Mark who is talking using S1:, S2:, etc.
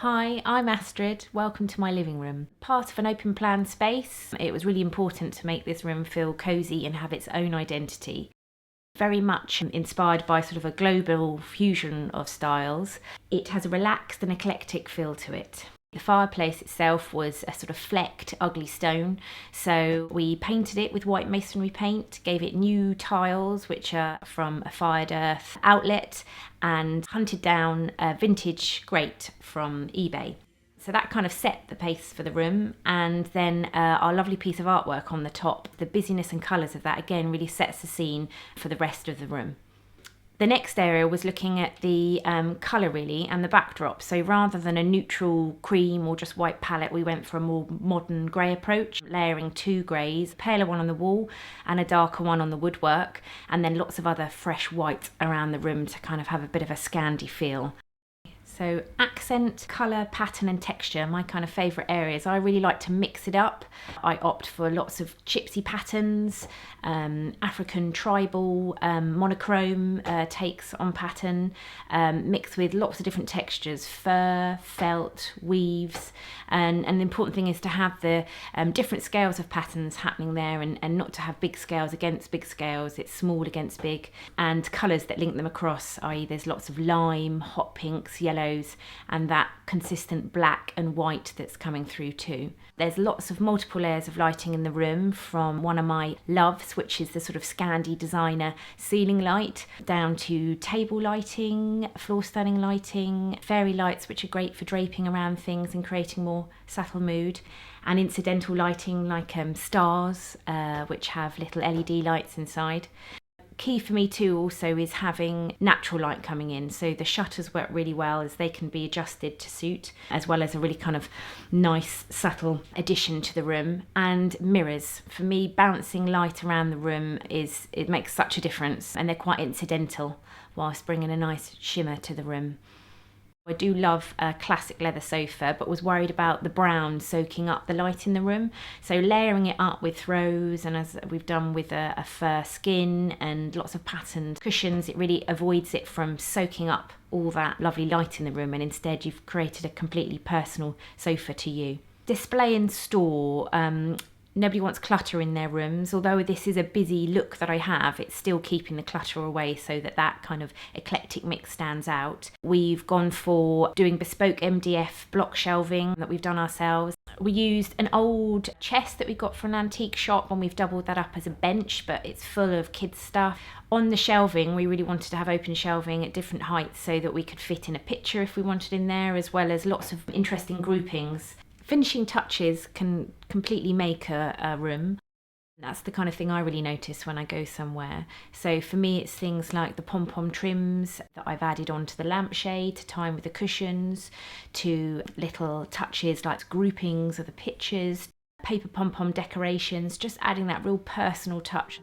S1: Hi, I'm Astrid. Welcome to my living room. Part of an open plan space, it was really important to make this room feel cosy and have its own identity. Very much inspired by sort of a global fusion of styles. It has a relaxed and eclectic feel to it. The fireplace itself was a sort of flecked, ugly stone, so we painted it with white masonry paint, gave it new tiles which are from a fired earth outlet, and hunted down a vintage grate from eBay. So that kind of set the pace for the room, and then our lovely piece of artwork on the top. The busyness and colours of that again really sets the scene for the rest of the room. The next area was looking at the colour really and the backdrop. So rather than a neutral cream or just white palette, we went for a more modern grey approach, layering two greys, a paler one on the wall and a darker one on the woodwork, and then lots of other fresh white around the room to kind of have a bit of a Scandi feel. So accent, colour, pattern and texture, my kind of favourite areas. I really like to mix it up. I opt for lots of gypsy patterns, African tribal, monochrome takes on pattern, mixed with lots of different textures, fur, felt, weaves. And the important thing is to have the different scales of patterns happening there, and not to have big scales against big scales. It's small against big, and colours that link them across, i.e. there's lots of lime, hot pinks, yellows, and that consistent black and white that's coming through too. There's lots of multiple layers of lighting in the room, from one of my loves, which is the sort of Scandi designer ceiling light, down to table lighting, floor standing lighting, fairy lights which are great for draping around things and creating more subtle mood, and incidental lighting like stars which have little LED lights inside. Key for me too also is having natural light coming in, so the shutters work really well as they can be adjusted to suit, as well as a really kind of nice subtle addition to the room. And mirrors, for me, bouncing light around the room it makes such a difference, and they're quite incidental whilst bringing a nice shimmer to the room. I do love a classic leather sofa, but was worried about the brown soaking up the light in the room. So layering it up with throws, and as we've done with a fur skin and lots of patterned cushions, it really avoids it from soaking up all that lovely light in the room, and instead you've created a completely personal sofa to you. Display and store. Nobody wants clutter in their rooms. Although this is a busy look that I have, it's still keeping the clutter away so that kind of eclectic mix stands out. We've gone for doing bespoke MDF block shelving that we've done ourselves. We used an old chest that we got from an antique shop, and we've doubled that up as a bench, but it's full of kids' stuff. On the shelving, we really wanted to have open shelving at different heights so that we could fit in a picture if we wanted in there, as well as lots of interesting groupings. Finishing touches can completely make a room. That's the kind of thing I really notice when I go somewhere. So for me, it's things like the pom-pom trims that I've added onto the lampshade to time with the cushions, to little touches like groupings of the pictures, paper pom-pom decorations, just adding that real personal touch.